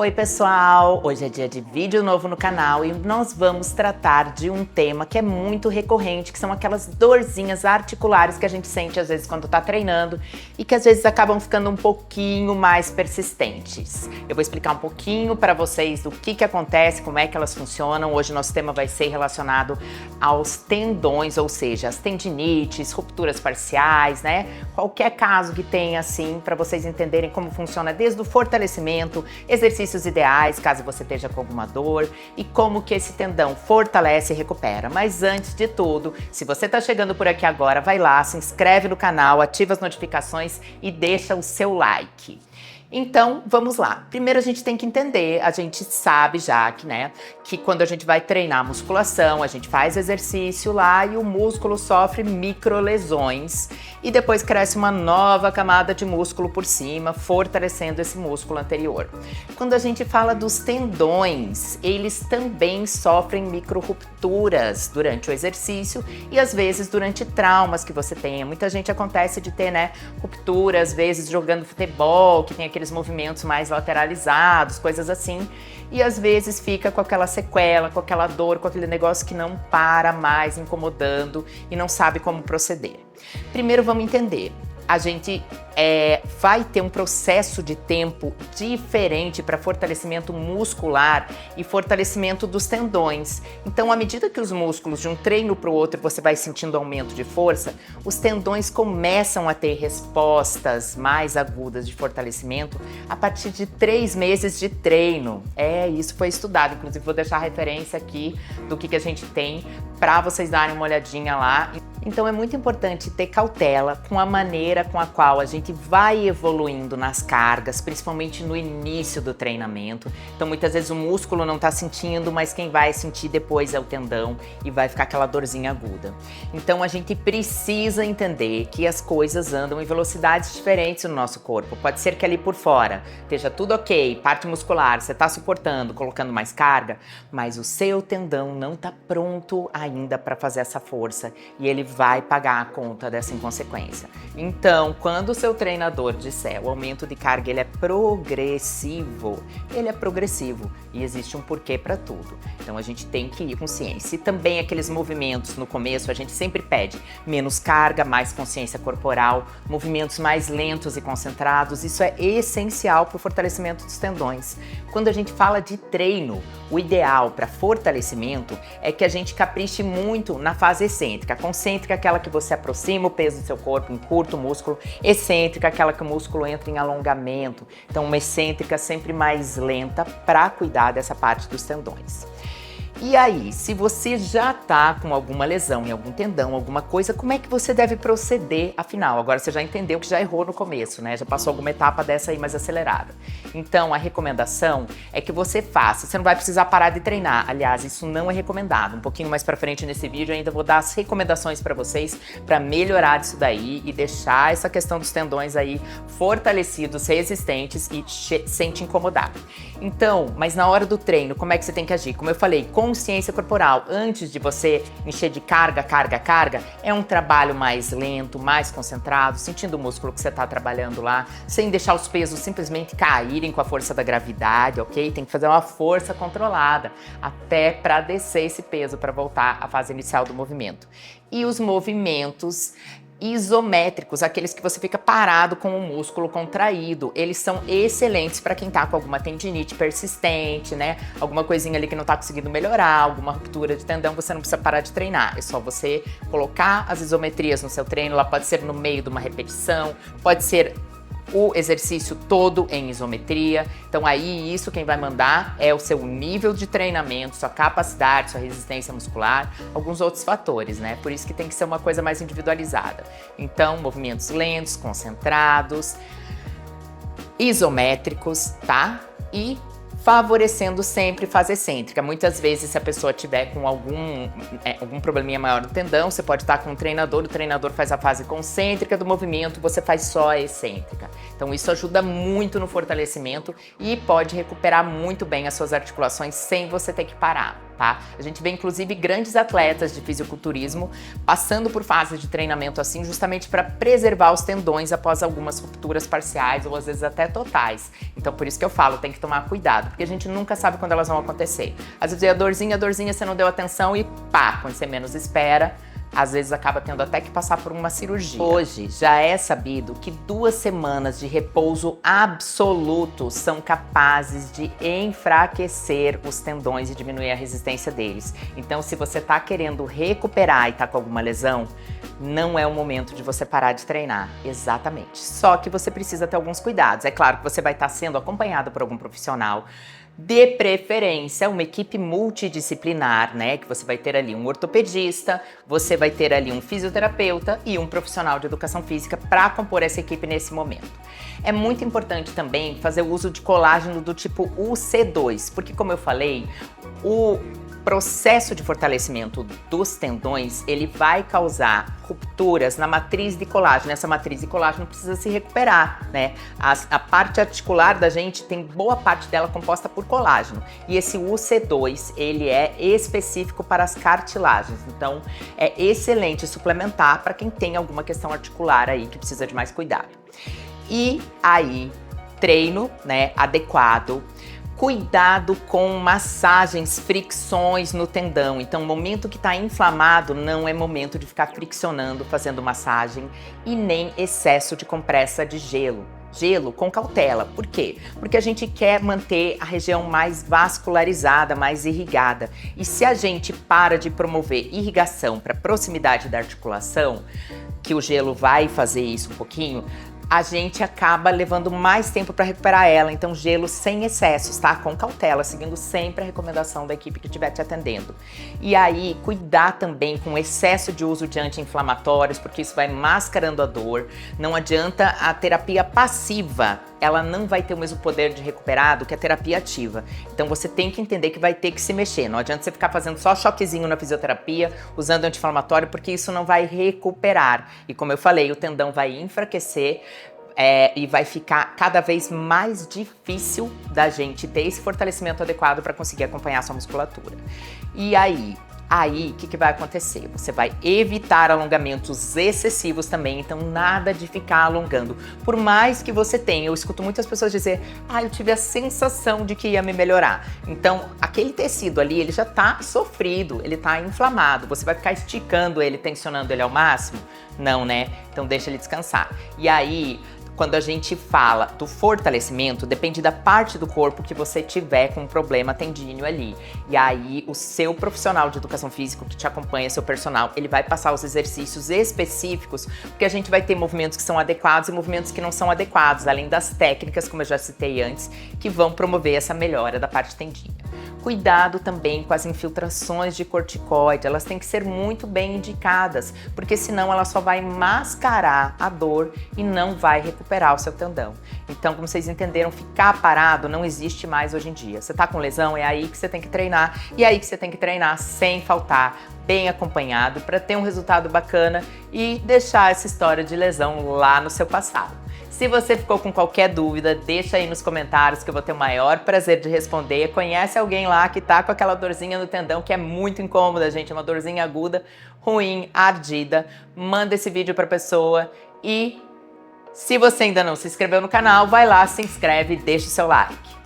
Oi pessoal, hoje é dia de vídeo novo no canal e nós vamos tratar de um tema que é muito recorrente, que são aquelas dorzinhas articulares que a gente sente às vezes quando tá treinando e que às vezes acabam ficando um pouquinho mais persistentes. Eu vou explicar um pouquinho para vocês do que acontece, como é que elas funcionam. Hoje nosso tema vai ser relacionado aos tendões, ou seja, as tendinites, rupturas parciais, né? Qualquer caso que tenha assim, para vocês entenderem como funciona desde o fortalecimento, exercícios ideais, caso você esteja com alguma dor, e como que esse tendão fortalece e recupera. Mas antes de tudo, se você está chegando por aqui agora, vai lá, se inscreve no canal, ativa as notificações e deixa o seu like. Então, vamos lá. Primeiro a gente tem que entender, a gente sabe já que, que quando a gente vai treinar musculação, a gente faz exercício lá e o músculo sofre microlesões e depois cresce uma nova camada de músculo por cima, fortalecendo esse músculo anterior. Quando a gente fala dos tendões, eles também sofrem microrupturas durante o exercício e às vezes durante traumas que você tenha. Muita gente acontece de ter, ruptura, às vezes jogando futebol, que tem aqueles movimentos mais lateralizados, coisas assim, e às vezes fica com aquela sequela, com aquela dor, com aquele negócio que não para mais, incomodando e não sabe como proceder. Primeiro vamos entender. A gente vai ter um processo de tempo diferente para fortalecimento muscular e fortalecimento dos tendões. Então, à medida que os músculos de um treino para o outro você vai sentindo aumento de força, os tendões começam a ter respostas mais agudas de fortalecimento a partir de 3 meses de treino. Isso foi estudado, inclusive vou deixar a referência aqui do que a gente tem para vocês darem uma olhadinha lá. Então é muito importante ter cautela com a maneira com a qual a gente vai evoluindo nas cargas, principalmente no início do treinamento. Então muitas vezes o músculo não está sentindo, mas quem vai sentir depois é o tendão e vai ficar aquela dorzinha aguda. Então a gente precisa entender que as coisas andam em velocidades diferentes no nosso corpo. Pode ser que ali por fora esteja tudo ok, parte muscular, você está suportando, colocando mais carga, mas o seu tendão não está pronto ainda para fazer essa força e ele vai pagar a conta dessa inconsequência. Então, quando o seu treinador disser o aumento de carga ele é progressivo e existe um porquê para tudo. Então a gente tem que ir com ciência. E também aqueles movimentos no começo, a gente sempre pede menos carga, mais consciência corporal, movimentos mais lentos e concentrados. Isso é essencial para o fortalecimento dos tendões. Quando a gente fala de treino, o ideal para fortalecimento é que a gente capriche muito na fase excêntrica. Concêntrica é aquela que você aproxima o peso do seu corpo, encurta o músculo. Excêntrica é aquela que o músculo entra em alongamento. Então uma excêntrica sempre mais lenta para cuidar dessa parte dos tendões. E aí, se você já tá com alguma lesão em algum tendão, alguma coisa, como é que você deve proceder afinal? Agora você já entendeu que já errou no começo, Já passou alguma etapa dessa aí mais acelerada. Então, a recomendação é que você faça. Você não vai precisar parar de treinar. Aliás, isso não é recomendado. Um pouquinho mais pra frente nesse vídeo eu ainda vou dar as recomendações pra vocês pra melhorar isso daí e deixar essa questão dos tendões aí fortalecidos, resistentes e sem te incomodar. Então, mas na hora do treino, como é que você tem que agir? Como eu falei, consciência corporal, antes de você encher de carga, é um trabalho mais lento, mais concentrado, sentindo o músculo que você está trabalhando lá, sem deixar os pesos simplesmente caírem com a força da gravidade, ok? Tem que fazer uma força controlada, até para descer esse peso, para voltar à fase inicial do movimento. E os movimentos isométricos, aqueles que você fica parado com o músculo contraído, eles são excelentes para quem tá com alguma tendinite persistente, alguma coisinha ali que não tá conseguindo melhorar, alguma ruptura de tendão, você não precisa parar de treinar, é só você colocar as isometrias no seu treino. Ela pode ser no meio de uma repetição, pode ser o exercício todo em isometria. Então aí isso quem vai mandar é o seu nível de treinamento, sua capacidade, sua resistência muscular, alguns outros fatores, Por isso que tem que ser uma coisa mais individualizada. Então, movimentos lentos, concentrados, isométricos, E favorecendo sempre fase excêntrica. Muitas vezes, se a pessoa tiver com algum probleminha maior no tendão, você pode estar com o treinador faz a fase concêntrica do movimento, você faz só a excêntrica. Então isso ajuda muito no fortalecimento e pode recuperar muito bem as suas articulações sem você ter que parar. tá? A gente vê inclusive grandes atletas de fisiculturismo passando por fases de treinamento assim, justamente para preservar os tendões após algumas rupturas parciais ou às vezes até totais. Então por isso que eu falo, tem que tomar cuidado, porque a gente nunca sabe quando elas vão acontecer. Às vezes a dorzinha, você não deu atenção e pá, quando você menos espera, às vezes acaba tendo até que passar por uma cirurgia. Hoje já é sabido que 2 semanas de repouso absoluto são capazes de enfraquecer os tendões e diminuir a resistência deles. Então, se você tá querendo recuperar e tá com alguma lesão, não é o momento de você parar de treinar. Exatamente. Só que você precisa ter alguns cuidados. É claro que você vai estar sendo acompanhado por algum profissional, de preferência uma equipe multidisciplinar, né? Que você vai ter ali um ortopedista, você vai ter ali um fisioterapeuta e um profissional de educação física para compor essa equipe nesse momento. É muito importante também fazer o uso de colágeno do tipo UC2, porque como eu falei, o processo de fortalecimento dos tendões, ele vai causar rupturas na matriz de colágeno. Essa matriz de colágeno precisa se recuperar, né? A parte articular da gente tem boa parte dela composta por colágeno. E esse UC2, ele é específico para as cartilagens. Então, é excelente suplementar para quem tem alguma questão articular aí que precisa de mais cuidado. E aí, treino, né, adequado. Cuidado com massagens, fricções no tendão. Então, o momento que está inflamado não é momento de ficar friccionando, fazendo massagem e nem excesso de compressa de gelo. Gelo com cautela. Por quê? Porque a gente quer manter a região mais vascularizada, mais irrigada. E se a gente para de promover irrigação para proximidade da articulação, que o gelo vai fazer isso um pouquinho, a gente acaba levando mais tempo para recuperar ela. Então, gelo sem excessos, tá? Com cautela, seguindo sempre a recomendação da equipe que estiver te atendendo. E aí, cuidar também com excesso de uso de anti-inflamatórios, porque isso vai mascarando a dor. Não adianta a terapia passiva, ela não vai ter o mesmo poder de recuperar do que a terapia ativa. Então, você tem que entender que vai ter que se mexer. Não adianta você ficar fazendo só choquezinho na fisioterapia, usando anti-inflamatório, porque isso não vai recuperar. E como eu falei, o tendão vai enfraquecer, e vai ficar cada vez mais difícil da gente ter esse fortalecimento adequado para conseguir acompanhar a sua musculatura. E aí, o que vai acontecer? Você vai evitar alongamentos excessivos também, então nada de ficar alongando. Por mais que você tenha, eu escuto muitas pessoas dizer, eu tive a sensação de que ia me melhorar. Então, aquele tecido ali, ele já tá sofrido, ele tá inflamado. Você vai ficar esticando ele, tensionando ele ao máximo? Não, né? Então deixa ele descansar. E aí, quando a gente fala do fortalecimento, depende da parte do corpo que você tiver com um problema tendíneo ali. E aí, o seu profissional de educação física que te acompanha, seu personal, ele vai passar os exercícios específicos, porque a gente vai ter movimentos que são adequados e movimentos que não são adequados, além das técnicas, como eu já citei antes, que vão promover essa melhora da parte tendínea. Cuidado também com as infiltrações de corticoide, elas têm que ser muito bem indicadas, porque senão ela só vai mascarar a dor e não vai recuperar o seu tendão. Então, como vocês entenderam, ficar parado não existe mais hoje em dia. Você tá com lesão, é aí que você tem que treinar, e é aí que você tem que treinar sem faltar, bem acompanhado, para ter um resultado bacana e deixar essa história de lesão lá no seu passado. Se você ficou com qualquer dúvida, deixa aí nos comentários que eu vou ter o maior prazer de responder. Conhece alguém lá que tá com aquela dorzinha no tendão que é muito incômoda, gente, uma dorzinha aguda, ruim, ardida. Manda esse vídeo pra pessoa e se você ainda não se inscreveu no canal, vai lá, se inscreve e deixa o seu like.